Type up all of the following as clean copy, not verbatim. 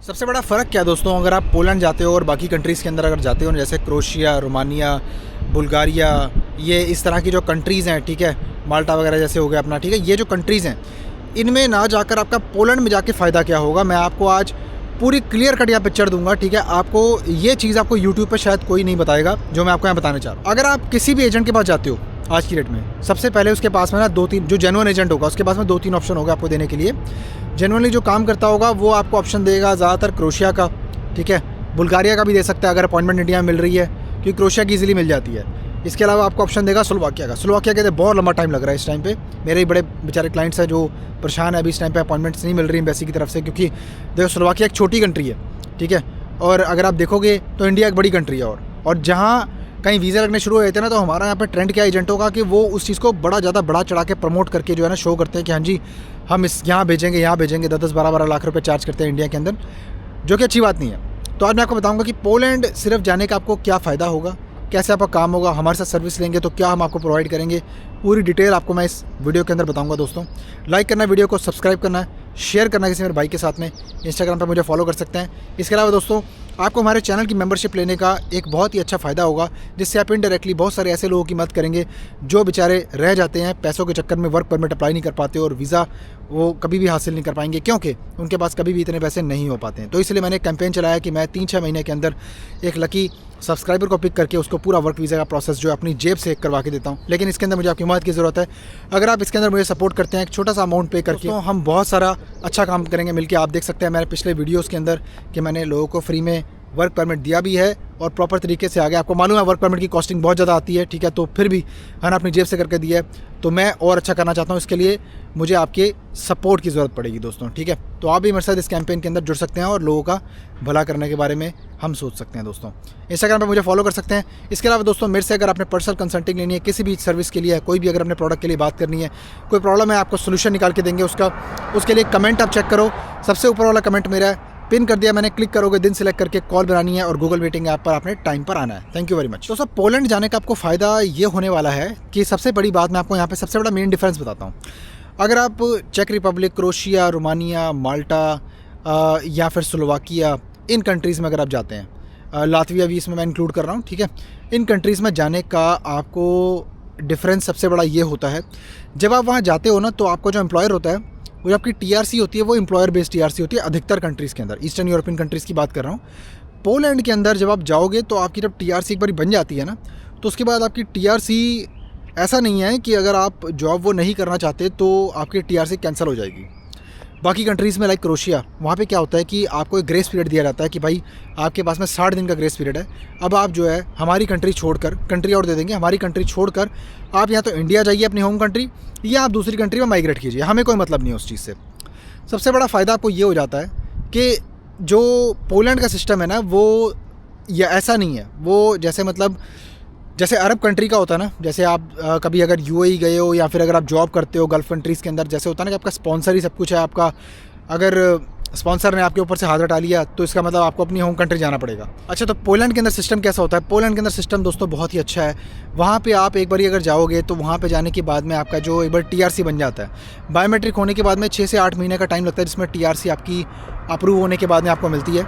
सबसे बड़ा फ़र्क क्या है दोस्तों, अगर आप पोलैंड जाते हो और बाकी कंट्रीज़ के अंदर अगर जाते हो, जैसे क्रोशिया, रोमानिया, बुल्गारिया, ये इस तरह की जो कंट्रीज़ हैं, ठीक है, माल्टा वगैरह जैसे हो गया अपना, ठीक है, ये जो कंट्रीज़ हैं, इनमें ना जाकर आपका पोलैंड में जाके फ़ायदा क्या होगा, मैं आपको आज पूरी क्लियर कट यहाँ पिक्चर दूंगा, ठीक है। आपको ये चीज़ आपको यूट्यूब पर शायद कोई नहीं बताएगा जो मैं आपको यहाँ बताने चाह रहा हूँ। अगर आप किसी भी एजेंट के पास जाते हो आज की डेट में, सबसे पहले उसके पास में ना 2-3 जो जेन्युइन एजेंट होगा उसके पास में 2-3 ऑप्शन होगा आपको देने के लिए। जेन्युइनली जो काम करता होगा वो आपको ऑप्शन देगा ज़्यादातर क्रोशिया का, ठीक है, बुल्गारिया का भी दे सकता है अगर अपॉइंटमेंट इंडिया में मिल रही है, क्योंकि क्रोशिया की ईजिली मिल जाती है। इसके अलावा आपको ऑप्शन देगा स्लोवाकिया का। स्लोवाकिया के लिए बहुत लंबा टाइम लग रहा है इस टाइम पे। मेरे ही बड़े बेचारे क्लाइंट्स हैं जो परेशान है अभी इस टाइम पे, अपॉइंटमेंट्स नहीं मिल रही एम्बेसी की तरफ से, क्योंकि देखो स्लोवाकिया एक छोटी कंट्री है, ठीक है, और अगर आप देखोगे तो इंडिया एक बड़ी कंट्री है, और जहाँ कहीं वीज़ा लगने शुरू हुए थे ना, तो हमारा यहाँ पे ट्रेंड क्या एजेंटों का कि वो उस चीज़ को बड़ा ज़्यादा बड़ा चढ़ा के प्रमोट करके जो है ना शो करते हैं कि हाँ जी हम इस यहाँ भेजेंगे 10-12 लाख रुपए चार्ज करते हैं इंडिया के अंदर, जो कि अच्छी बात नहीं है। तो आज मैं आपको बताऊँगा कि पोलैंड सिर्फ जाने का आपको क्या फ़ायदा होगा, कैसे आपका काम होगा, हमारे साथ सर्विस लेंगे तो क्या हम आपको प्रोवाइड करेंगे, पूरी डिटेल आपको मैं इस वीडियो के अंदर बताऊंगा। दोस्तों लाइक करना है वीडियो को, सब्सक्राइब करना है, शेयर करना है किसी मेरे भाई के साथ में, इंस्टाग्राम पर मुझे फॉलो कर सकते हैं। इसके अलावा दोस्तों आपको हमारे चैनल की मेंबरशिप लेने का एक बहुत ही अच्छा फ़ायदा होगा, जिससे आप इनडायरेक्टली बहुत सारे ऐसे लोगों की मदद करेंगे जो बेचारे रह जाते हैं पैसों के चक्कर में, वर्क परमिट अप्लाई नहीं कर पाते और वीज़ा वो कभी भी हासिल नहीं कर पाएंगे, क्योंकि उनके पास कभी भी इतने पैसे नहीं हो पाते हैं। तो इसलिए मैंने एक कैंपेन चलाया कि मैं 3-6 महीने के अंदर एक लकी सब्सक्राइबर को पिक करके उसको पूरा वर्क वीज़ा का प्रोसेस जो है अपनी जेब से करवा के देता हूँ। लेकिन इसके अंदर मुझे आपकी मदद की ज़रूरत है। अगर आप इसके अंदर मुझे सपोर्ट करते हैं एक छोटा सा अमाउंट पे करके, तो हम बहुत सारा अच्छा काम करेंगे मिलके। आप देख सकते हैं मेरे पिछले वीडियोज़ के अंदर कि मैंने लोगों को फ्री में वर्क परमिट दिया भी है और प्रॉपर तरीके से आ गया। आपको मालूम है वर्क परमिट की कॉस्टिंग बहुत ज़्यादा आती है, ठीक है, तो फिर भी मैंने अपनी जेब से करके दिया है। तो मैं और अच्छा करना चाहता हूँ, इसके लिए मुझे आपके सपोर्ट की ज़रूरत पड़ेगी दोस्तों, ठीक है। तो आप भी मेरे साथ इस कैंपेन के अंदर जुड़ सकते हैं और लोगों का भला करने के बारे में हम सोच सकते हैं। दोस्तों इंस्टाग्राम पर मुझे फॉलो कर सकते हैं। इसके अलावा दोस्तों मेरे से अगर आपने पर्सनल कंसल्टिंग लेनी है किसी भी सर्विस के लिए, कोई भी अगर अपने प्रोडक्ट के लिए बात करनी है, कोई प्रॉब्लम है, आपको सोल्यूशन निकाल के देंगे उसका। उसके लिए कमेंट आप चेक करो, सबसे ऊपर वाला कमेंट मेरा है, पिन कर दिया मैंने, क्लिक करोगे, दिन सेलेक्ट करके कॉल बनानी है और गूगल मीटिंग ऐप पर आपने टाइम पर आना है। Thank you very much. तो सब पोलैंड जाने का आपको फ़ायदा ये होने वाला है कि सबसे बड़ी बात मैं आपको यहाँ पे सबसे बड़ा मेन डिफरेंस बताता हूँ। अगर आप चेक रिपब्लिक, क्रोशिया, रोमानिया, माल्टा या फिर स्लोवाकिया, इन कंट्रीज़ में अगर आप जाते हैं, लातविया भी इसमें मैं इंक्लूड कर रहा हूँ, ठीक है, इन कंट्रीज़ में जाने का आपको डिफरेंस सबसे बड़ा ये होता है, जब आप वहाँ जाते हो ना तो आपको जो एम्प्लॉयर होता है वो जो आपकी टीआरसी होती है वो एम्प्लॉयर बेस्ड टीआरसी होती है अधिकतर कंट्रीज़ के अंदर, ईस्टर्न यूरोपियन कंट्रीज़ की बात कर रहा हूँ। पोलैंड के अंदर जब आप जाओगे तो आपकी जब टीआरसी एक बार बन जाती है ना, तो उसके बाद आपकी टीआरसी ऐसा नहीं है कि अगर आप जॉब वो नहीं करना चाहते तो आपकी टीआरसी कैंसिल हो जाएगी। बाकी कंट्रीज़ में लाइक क्रोशिया, वहाँ पे क्या होता है कि आपको एक ग्रेस पीरियड दिया जाता है कि भाई आपके पास में 60 दिन का ग्रेस पीरियड है। अब आप जो है हमारी कंट्री छोड़कर, कंट्री और दे देंगे, हमारी कंट्री छोड़कर आप या तो इंडिया जाइए अपनी होम कंट्री, या आप दूसरी कंट्री में माइग्रेट कीजिए, हमें कोई मतलब नहीं है उस चीज़ से। सबसे बड़ा फ़ायदा आपको ये हो जाता है कि जो पोलैंड का सिस्टम है ना वो या ऐसा नहीं है, वो जैसे मतलब जैसे अरब कंट्री का होता है ना, जैसे आप कभी अगर यूएई गए हो या फिर अगर आप जॉब करते हो गल्फ़ कंट्रीज़ के अंदर, जैसे होता है ना कि आपका स्पॉन्सर ही सब कुछ है आपका, अगर स्पॉन्सर ने आपके ऊपर से हाथ हटा लिया तो इसका मतलब आपको अपनी होम कंट्री जाना पड़ेगा। अच्छा, तो पोलैंड के अंदर सिस्टम कैसा होता है? पोलैंड के अंदर सिस्टम दोस्तों बहुत ही अच्छा है। वहाँ पे आप एक बार अगर जाओगे तो वहाँ पे जाने के बाद में आपका जो एक बार टीआरसी बन जाता है, बायोमेट्रिक होने के बाद में 6 से 8 महीने का टाइम लगता है, जिसमें टीआरसी आपकी अप्रूव होने के बाद में आपको मिलती है,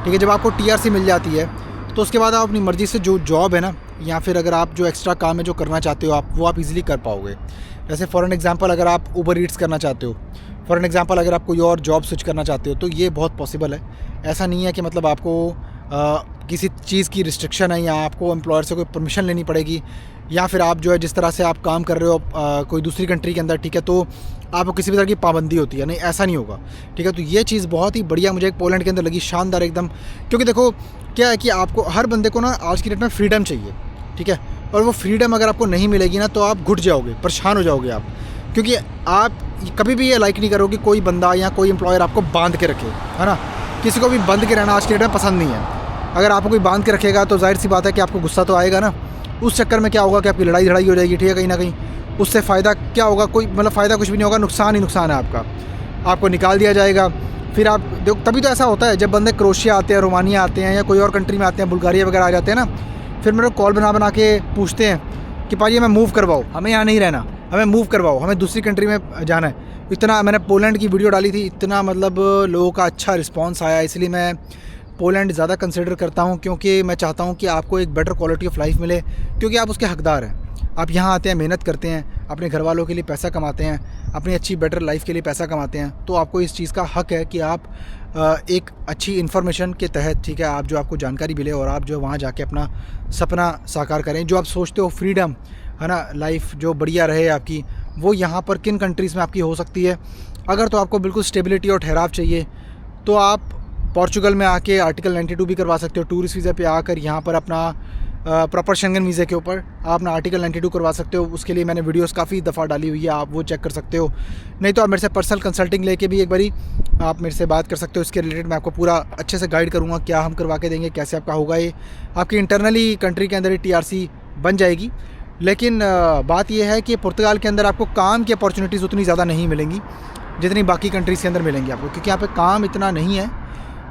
ठीक है। जब आपको टीआरसी मिल जाती है तो उसके बाद आप अपनी मर्ज़ी से जो जॉब है ना, या फिर अगर आप जो एक्स्ट्रा काम है जो करना चाहते हो आप इजीली कर पाओगे। जैसे फॉर एन एग्जांपल अगर आप उबर ईट्स करना चाहते हो, फॉर एन एग्जांपल अगर आप कोई और जॉब स्विच करना चाहते हो, तो ये बहुत पॉसिबल है। ऐसा नहीं है कि मतलब आपको किसी चीज़ की रिस्ट्रिक्शन है या आपको एम्प्लॉयर से कोई परमिशन लेनी पड़ेगी, या फिर आप जो है जिस तरह से आप काम कर रहे हो कोई दूसरी कंट्री के अंदर, ठीक है, तो आपको किसी भी तरह की पाबंदी होती है, नहीं ऐसा नहीं होगा, ठीक है। तो ये चीज़ बहुत ही बढ़िया मुझे पोलैंड के अंदर लगी, शानदार एकदम। क्योंकि देखो क्या है कि आपको हर बंदे को ना आज की डेट में फ्रीडम चाहिए, ठीक है, और वो फ्रीडम अगर आपको नहीं मिलेगी ना तो आप घुट जाओगे, परेशान हो जाओगे आप, क्योंकि आप कभी भी ये लाइक नहीं करोगे कोई बंदा या कोई एम्प्लॉयर आपको बांध के रखे, है ना। किसी को भी बंद के रहना आज की डेट में पसंद नहीं है। अगर आपको कोई बांध के रखेगा तो जाहिर सी बात है कि आपको गुस्सा तो आएगा ना। उस चक्कर में क्या होगा कि आपकी लड़ाई झड़ाई हो जाएगी, ठीक है, कहीं ना कहीं। उससे फ़ायदा क्या होगा? कोई मतलब फ़ायदा कुछ भी नहीं होगा, नुकसान ही नुकसान है आपका। आपको निकाल दिया जाएगा, फिर आप देखो तभी तो ऐसा होता है जब बंदे क्रोशिया आते हैं, रोमानिया आते हैं या कोई और कंट्री में आते हैं, बुल्गारिया वगैरह आ जाते हैं ना, फिर मेरे को कॉल बना के पूछते हैं कि भाई हमें मूव करवाओ, हमें यहाँ नहीं रहना, हमें मूव करवाओ, हमें दूसरी कंट्री में जाना है। इतना मैंने पोलैंड की वीडियो डाली थी, इतना मतलब लोगों का अच्छा रिस्पांस आया, इसलिए मैं पोलैंड ज़्यादा कंसिडर करता हूँ, क्योंकि मैं चाहता हूँ कि आपको एक बेटर क्वालिटी ऑफ लाइफ मिले, क्योंकि आप उसके हकदार हैं। आप यहाँ आते हैं, मेहनत करते हैं, अपने घर वालों के लिए पैसा कमाते हैं, अपनी अच्छी बेटर लाइफ के लिए पैसा कमाते हैं, तो आपको इस चीज़ का हक है कि आप एक अच्छी इन्फॉर्मेशन के तहत, ठीक है, आप जो आपको जानकारी मिले और आप जो वहाँ जाके अपना सपना साकार करें। जो आप सोचते हो फ्रीडम है ना, लाइफ जो बढ़िया रहे आपकी, वो यहाँ पर किन कंट्रीज़ में आपकी हो सकती है। अगर तो आपको बिल्कुल स्टेबिलिटी और ठहराव चाहिए तो आप पोर्चुगल में आके आर्टिकल 92 भी करवा सकते हो। टूरिस्ट वीज़ा पे आकर यहाँ पर अपना प्रॉपर शेंगन वीज़े के ऊपर आप अपना आर्टिकल 92 करवा सकते हो। उसके लिए मैंने वीडियोस काफ़ी दफ़ा डाली हुई है, आप वो चेक कर सकते हो। नहीं तो आप मेरे से पर्सनल कंसल्टिंग लेके भी एक बारी आप मेरे से बात कर सकते हो। इसके रिलेटेड मैं आपको पूरा अच्छे से गाइड करूँगा, क्या हम करवा के देंगे, कैसे आपका होगा। ये आपकी इंटरनली कंट्री के अंदर ही TRC बन जाएगी। लेकिन बात यह है कि पुर्तगाल के अंदर आपको काम की अपॉर्चुनिटीज़ उतनी ज़्यादा नहीं मिलेंगी जितनी बाकी कंट्रीज़ के अंदर मिलेंगी आपको, क्योंकि यहाँ पे काम इतना नहीं है।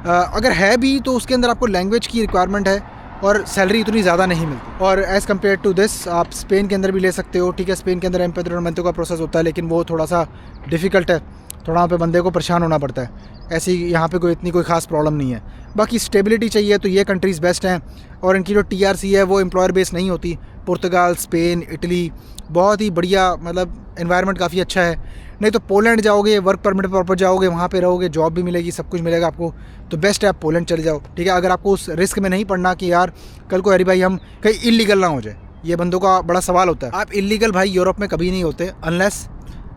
अगर है भी तो उसके अंदर आपको लैंग्वेज की रिक्वायरमेंट है और सैलरी उतनी ज़्यादा नहीं मिलती। और एज़ कम्पेयर टू दिस आप स्पेन के अंदर भी ले सकते हो, ठीक है। स्पेन के अंदर एम्पेड्रोनमेंटो का प्रोसेस होता है, लेकिन वो थोड़ा सा डिफ़िकल्ट है, थोड़ा वहाँ पे बंदे को परेशान होना पड़ता है। ऐसी यहाँ पे कोई इतनी कोई ख़ास प्रॉब्लम नहीं है। बाकी स्टेबिलिटी चाहिए तो ये कंट्रीज़ बेस्ट हैं, और इनकी जो TRC है वो एम्प्लॉयर बेस नहीं होती। पुर्तगाल, स्पेन, इटली बहुत ही बढ़िया, मतलब एनवायरनमेंट काफ़ी अच्छा है। नहीं तो पोलैंड जाओगे, वर्क परमिट प्रॉपर जाओगे, वहाँ पे रहोगे, जॉब भी मिलेगी, सब कुछ मिलेगा आपको, तो बेस्ट है आप पोलैंड चले जाओ, ठीक है। अगर आपको उस रिस्क में नहीं पड़ना कि यार कल को अरे भाई हम कहीं इलीगल ना हो जाए, ये बंदों का बड़ा सवाल होता है। आप इलीगल भाई यूरोप में कभी नहीं होते अनलेस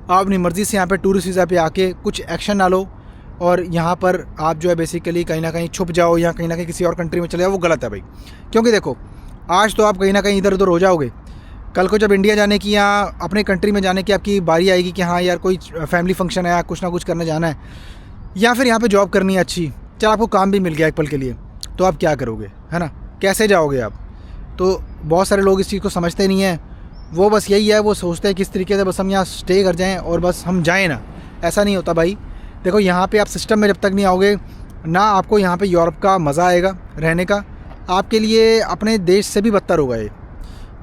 आप अपनी मर्ज़ी से यहाँ पे टूरिस्ट वीज़ा पे आके कुछ एक्शन ना लो और यहाँ पर आप जो है बेसिकली कहीं ना कहीं छुप जाओ या कहीं ना कहीं किसी और कंट्री में चले जाओ, वो गलत है भाई। क्योंकि देखो आज तो आप कहीं ना कहीं इधर उधर हो जाओगे, कल को जब इंडिया जाने की या अपने कंट्री में जाने की आपकी बारी आएगी कि हाँ यार कोई फैमिली फंक्शन है या कुछ ना कुछ करने जाना है, या फिर यहाँ पे जॉब करनी है अच्छी, चल आपको काम भी मिल गया एक पल के लिए, तो आप क्या करोगे, है ना, कैसे जाओगे आप। तो बहुत सारे लोग इस चीज़ को समझते नहीं हैं, वो बस यही है, वो सोचते हैं किस तरीके से बस हम यहाँ स्टे कर जाएँ और बस हम जाएँ ना। ऐसा नहीं होता भाई। देखो यहाँ पर आप सिस्टम में जब तक नहीं आओगे ना, आपको यहाँ पर यूरोप का मज़ा आएगा रहने का, आपके लिए अपने देश से भी बदतर होगा ये।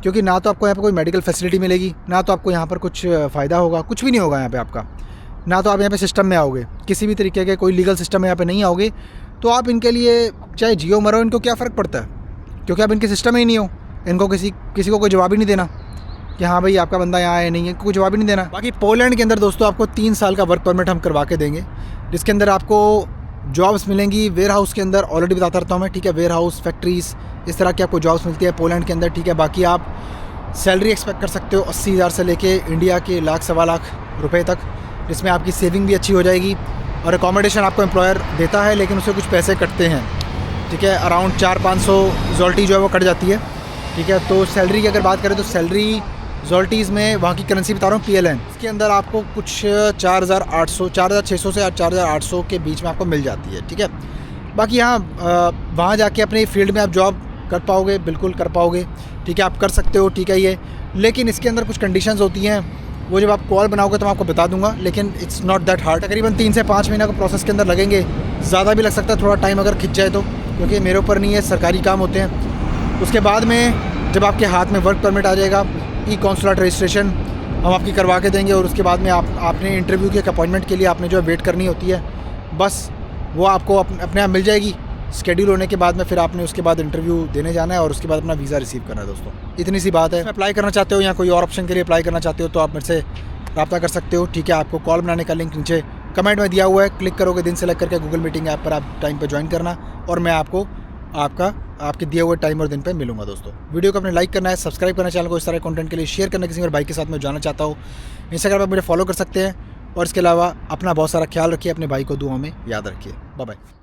क्योंकि ना तो आपको यहाँ पे कोई मेडिकल फैसिलिटी मिलेगी, ना तो आपको यहाँ पर कुछ फ़ायदा होगा, कुछ भी नहीं होगा यहाँ पे आपका। ना तो आप यहाँ पे सिस्टम में आओगे, किसी भी तरीके के कोई लीगल सिस्टम में यहाँ पे नहीं आओगे, तो आप इनके लिए चाहे जियो मरो, इनको क्या फ़र्क पड़ता है, क्योंकि आप इनके सिस्टम में ही नहीं हो। इनको किसी को कोई जवाब ही नहीं देना कि हाँ भाई आपका बंदा यहाँ आया नहीं है, कोई जवाब ही नहीं देना। बाकी पोलैंड के अंदर दोस्तों आपको 3 साल का वर्क परमिट हम करवा के देंगे, जिसके अंदर आपको जॉब्स मिलेंगी वेयर हाउस के अंदर। ऑलरेडी बताता रहता हूँ मैं, ठीक है, वेयर हाउस, फैक्ट्रीज़, इस तरह की आपको जॉब्स मिलती है पोलैंड के अंदर, ठीक है। बाकी आप सैलरी एक्सपेक्ट कर सकते हो 80,000 से लेके इंडिया के लाख सवा लाख रुपए तक, जिसमें आपकी सेविंग भी अच्छी हो जाएगी। और अकोमोडेशन आपको एम्प्लॉयर देता है, लेकिन उससे कुछ पैसे कटते हैं, ठीक है। अराउंड 400-500 ज़ॉल्टी जो है वो कट जाती है, ठीक है। तो सैलरी की अगर बात करें तो सैलरी ज़ॉल्टीज़ में वहाँ की करेंसी बता रहा हूँ PLN, इसके अंदर आपको कुछ 4,600 से 4,800 के बीच में आपको मिल जाती है, ठीक है। बाकी यहाँ वहाँ जाके अपने फील्ड में आप जॉब कर पाओगे, बिल्कुल कर पाओगे, ठीक है, आप कर सकते हो, ठीक है ये। लेकिन इसके अंदर कुछ कंडीशंस होती हैं, वो जब आप कॉल बनाओगे तो मैं आपको बता दूंगा, लेकिन इट्स नॉट दैट हार्ड। तकरीबन 3 से 5 महीने का प्रोसेस के अंदर लगेंगे, ज़्यादा भी लग सकता है थोड़ा टाइम अगर खिंच जाए तो, क्योंकि मेरे ऊपर नहीं है, सरकारी काम होते हैं। उसके बाद में जब आपके हाथ में वर्क परमिट आ जाएगा, ई-कॉन्सुलेट रजिस्ट्रेशन हम आपकी करवा के देंगे, और उसके बाद में आपने इंटरव्यू के अपॉइंटमेंट के लिए आपने जो वेट करनी होती है, बस वो आपको अपने आप मिल जाएगी। शेड्यूल होने के बाद में फिर आपने उसके बाद इंटरव्यू देने जाना है और उसके बाद अपना वीज़ा रिसीव करना है दोस्तों, इतनी सी बात है। अप्लाई करना चाहते हो या कोई और ऑप्शन के लिए अप्लाई करना चाहते हो तो आप मेरे से रब्ता कर सकते हो, ठीक है। आपको कॉल बनाने का लिंक नीचे कमेंट में दिया हुआ है, क्लिक करोगे, दिन सेलेक्ट करके गूगल मीटिंग ऐप पर आप टाइम पर ज्वाइन करना, और मैं आपको आपके दिए हुए टाइम और दिन पे मिलूंगा दोस्तों। वीडियो को अपने लाइक करना है, सब्सक्राइब करना, चैनल को इस तरह कंटेंट के लिए शेयर करना, किसी मेरे भाई के साथ मैं जाना चाहता हूँ। इंस्टाग्राम पर मुझे फॉलो कर सकते हैं, और इसके अलावा अपना बहुत सारा ख्याल रखिए, अपने भाई को दुआ में याद रखिए। Bye bye.